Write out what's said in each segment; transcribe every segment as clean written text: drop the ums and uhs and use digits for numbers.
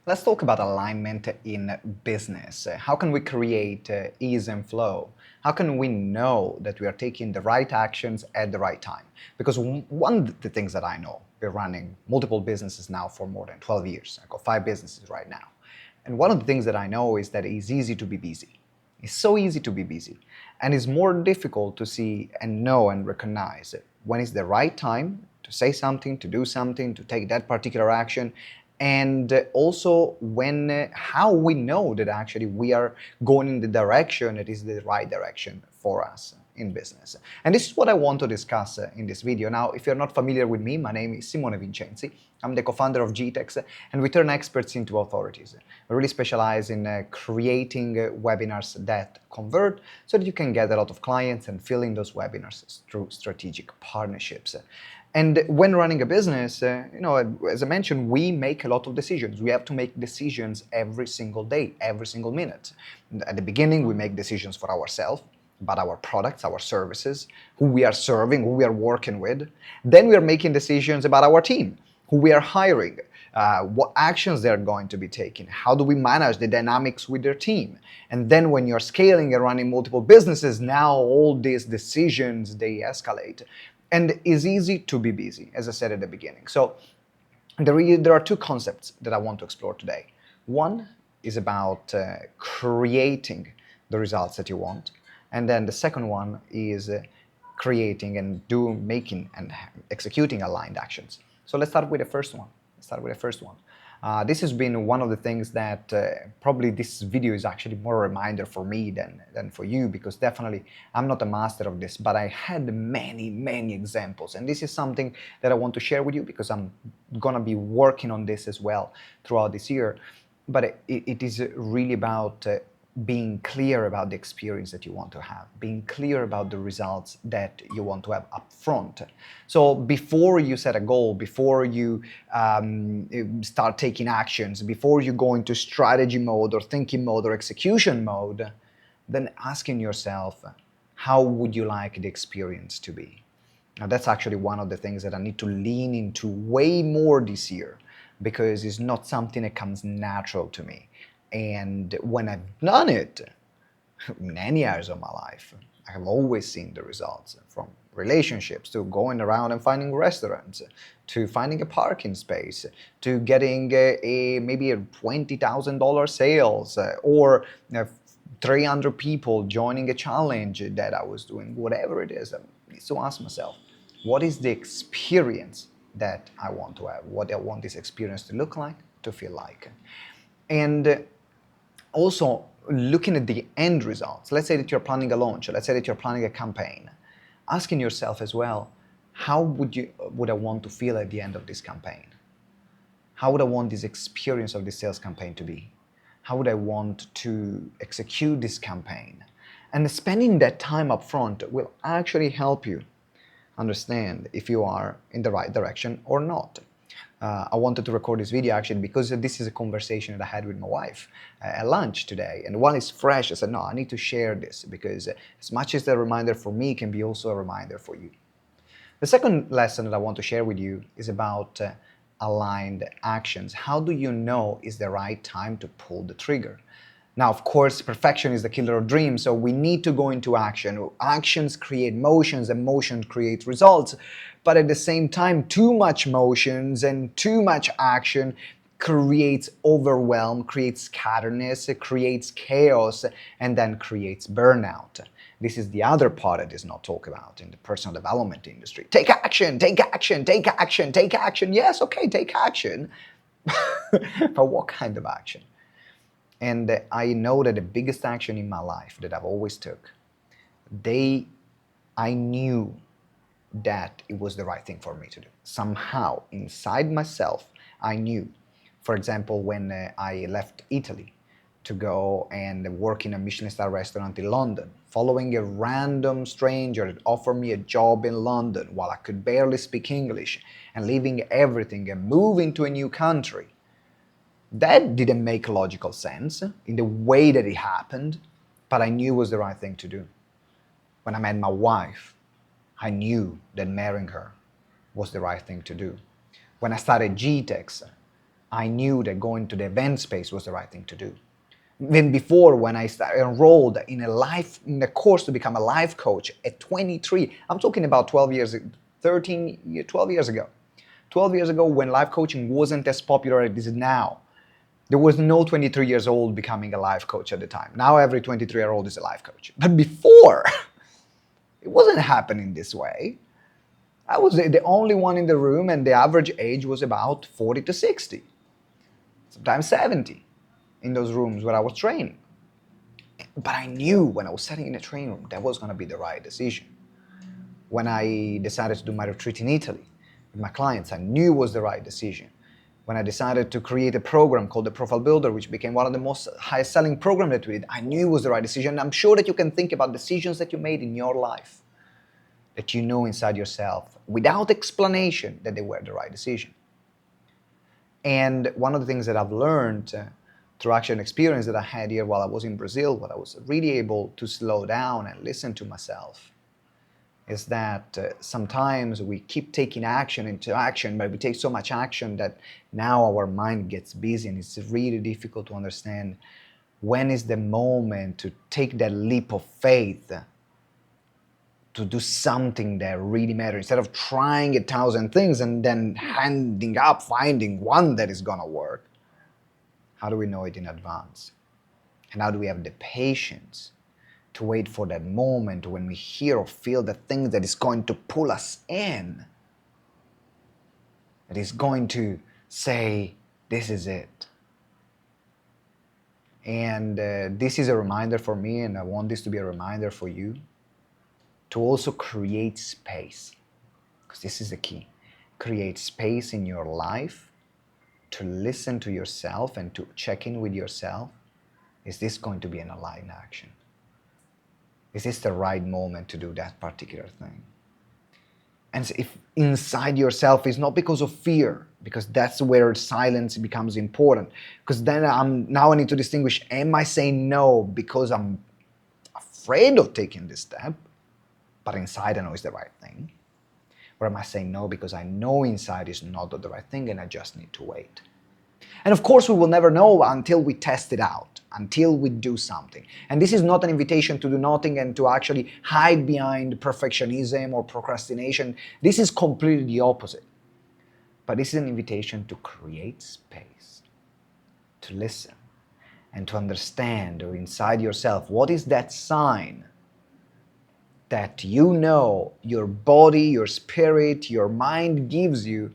Let's talk about alignment in business. How can we create ease and flow? How can we know that we are taking the right actions at the right time? Because one of the things that I know, we're running multiple businesses now for more than 12 years. I've got 5 businesses right now. And one of the things that I know is that it's easy to be busy. It's so easy to be busy. And it's more difficult to see and know and recognize when is the right time to say something, to do something, to take that particular action, and also how we know that actually we are going in the direction that is the right direction for us in business. And this is what I want to discuss in this video. Now, if you're not familiar with me, my name is Simone Vincenzi. I'm the co-founder of GTeX, and we turn experts into authorities. We really specialize in creating webinars that convert so that you can get a lot of clients and fill in those webinars through strategic partnerships. And when running a business, as I mentioned, we make a lot of decisions. We have to make decisions every single day, every single minute. At the beginning, we make decisions for ourselves, about our products, our services, who we are serving, who we are working with. Then we are making decisions about our team, who we are hiring, what actions they're going to be taking, how do we manage the dynamics with their team. And then when you're scaling and running multiple businesses, now all these decisions, they escalate. And it's easy to be busy, as I said at the beginning. So there are 2 concepts that I want to explore today. One is about creating the results that you want. And then the second one is creating and making and executing aligned actions. So let's start with the first one. This has been one of the things that probably this video is actually more a reminder for me than for you, because definitely I'm not a master of this, but I had many examples. And this is something that I want to share with you because I'm gonna be working on this as well throughout this year. But it is really about being clear about the experience that you want to have, being clear about the results that you want to have up front. So before you set a goal, before you start taking actions, before you go into strategy mode or thinking mode or execution mode, then asking yourself, how would you like the experience to be? Now that's actually one of the things that I need to lean into way more this year, because it's not something that comes natural to me. And when I've done it in any areas of my life, I have always seen the results, from relationships to going around and finding restaurants, to finding a parking space, to getting maybe a $20,000 sales, or 300 people joining a challenge that I was doing, whatever it is. I need to ask myself, what is the experience that I want to have? What I want this experience to look like, to feel like? And also looking at the end results. Let's say that you're planning a launch, let's say that you're planning a campaign. Asking yourself as well, how would I want to feel at the end of this campaign? How would I want this experience of this sales campaign to be? How would I want to execute this campaign? And spending that time up front will actually help you understand if you are in the right direction or not. I wanted to record this video actually because this is a conversation that I had with my wife at lunch today. And while it's fresh, I said, no, I need to share this because as much as a reminder for me, it can be also a reminder for you. The second lesson that I want to share with you is about aligned actions. How do you know is the right time to pull the trigger? Now, of course, perfection is the killer of dreams, so we need to go into action. Actions create motions, and motion creates results. But at the same time, too much motions and too much action creates overwhelm, creates scatterness, it creates chaos, and then creates burnout. This is the other part that is not talked about in the personal development industry. Take action, take action, take action, take action. Yes, okay, take action. But what kind of action? And I know that the biggest action in my life that I've always took, I knew that it was the right thing for me to do. Somehow, inside myself, I knew. For example, when I left Italy to go and work in a Michelin star restaurant in London, following a random stranger that offered me a job in London while I could barely speak English, and leaving everything and moving to a new country. That didn't make logical sense in the way that it happened, but I knew it was the right thing to do. When I met my wife, I knew that marrying her was the right thing to do. When I started GTeX, I knew that going to the event space was the right thing to do. Even before, when I enrolled in a course to become a life coach at 23, I'm talking about 12 years ago. 12 years ago, when life coaching wasn't as popular as it is now. There was no 23 years old becoming a life coach at the time. Now every 23-year-old is a life coach. But before, it wasn't happening this way. I was the only one in the room, and the average age was about 40 to 60, sometimes 70 in those rooms where I was training. But I knew when I was sitting in a training room, that was going to be the right decision. When I decided to do my retreat in Italy with my clients, I knew it was the right decision. When I decided to create a program called the Profile Builder, which became one of the most highest selling programs that we did, I knew it was the right decision. I'm sure that you can think about decisions that you made in your life that you know inside yourself without explanation that they were the right decision. And one of the things that I've learned through actual experience that I had here while I was in Brazil, when I was really able to slow down and listen to myself, is that sometimes we keep taking action into action, but we take so much action that now our mind gets busy, and it's really difficult to understand when is the moment to take that leap of faith to do something that really matters, instead of trying 1,000 things and then ending up finding one that is gonna work. How do we know it in advance? And how do we have the patience to wait for that moment when we hear or feel the thing that is going to pull us in, that is going to say, this is it. And this is a reminder for me, and I want this to be a reminder for you, to also create space, because this is the key. Create space in your life to listen to yourself and to check in with yourself. Is this going to be an aligned action? Is this the right moment to do that particular thing? And if inside yourself is not because of fear, because that's where silence becomes important, because then now I need to distinguish, am I saying no because I'm afraid of taking this step, but inside I know it's the right thing? Or am I saying no because I know inside is not the right thing and I just need to wait? And of course, we will never know until we test it out, until we do something. And this is not an invitation to do nothing and to actually hide behind perfectionism or procrastination. This is completely the opposite. But this is an invitation to create space, to listen, and to understand inside yourself what is that sign that you know your body, your spirit, your mind gives you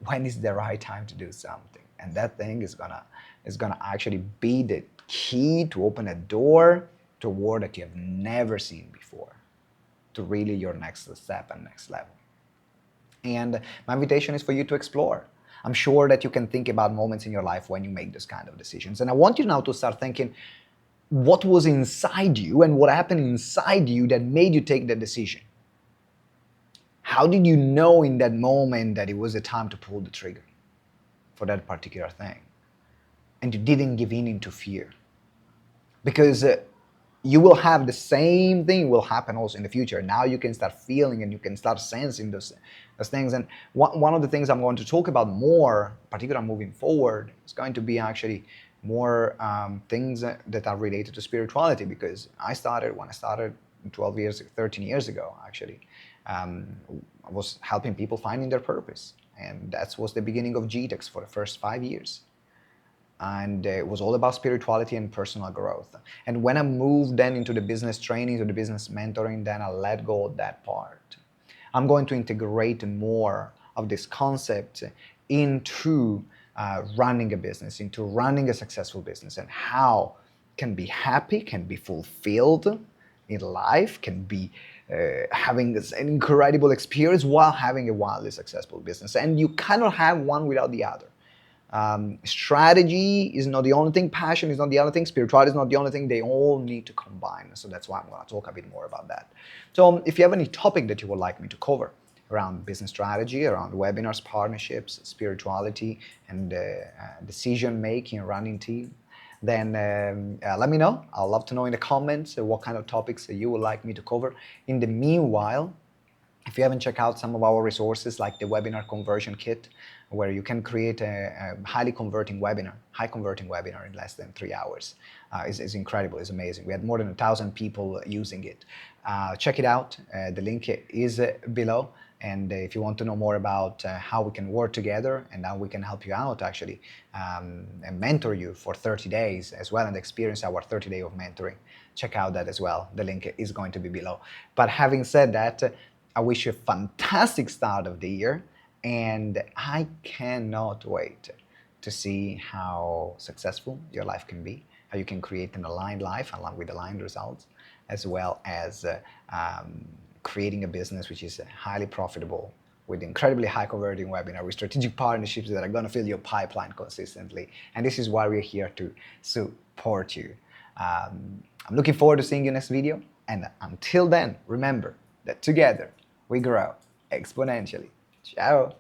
when is the right time to do something. And that thing is gonna actually be the key to open a door to a world that you have never seen before, to really your next step and next level. And my invitation is for you to explore. I'm sure that you can think about moments in your life when you make this kind of decisions. And I want you now to start thinking, what was inside you and what happened inside you that made you take that decision? How did you know in that moment that it was the time to pull the trigger for that particular thing? And you didn't give in into fear. Because you will have the same thing will happen also in the future. Now you can start feeling and you can start sensing those things. And one of the things I'm going to talk about more, particularly moving forward, is going to be actually more things that are related to spirituality, because when I started 13 years ago, actually, I was helping people finding their purpose. And that was the beginning of GTeX for the first 5 years. And it was all about spirituality and personal growth. And when I moved then into the business training, to the business mentoring, then I let go of that part. I'm going to integrate more of this concept into running a business, into running a successful business, and how can be happy, can be fulfilled in life, can be having an incredible experience while having a wildly successful business. And you cannot have one without the other. Strategy is not the only thing, passion is not the other thing, spirituality is not the only thing, they all need to combine. So that's why I'm going to talk a bit more about that. So if you have any topic that you would like me to cover around business strategy, around webinars, partnerships, spirituality, and decision making, running team, then let me know. I'd love to know in the comments what kind of topics you would like me to cover. In the meanwhile, if you haven't checked out some of our resources like the webinar conversion kit, where you can create a highly converting webinar, high converting webinar in less than 3 hours. Is incredible, it's amazing. We had more than 1,000 people using it. Check it out, the link is below. And if you want to know more about how we can work together and how we can help you out actually, and mentor you for 30 days as well and experience our 30 days of mentoring, check out that as well. The link is going to be below. But having said that, I wish you a fantastic start of the year, and I cannot wait to see how successful your life can be, how you can create an aligned life along with aligned results, as well as creating a business which is highly profitable with incredibly high converting webinar, with strategic partnerships that are going to fill your pipeline consistently. And this is why we're here to support you. I'm looking forward to seeing you next video. And until then, remember that together we grow exponentially. Ciao.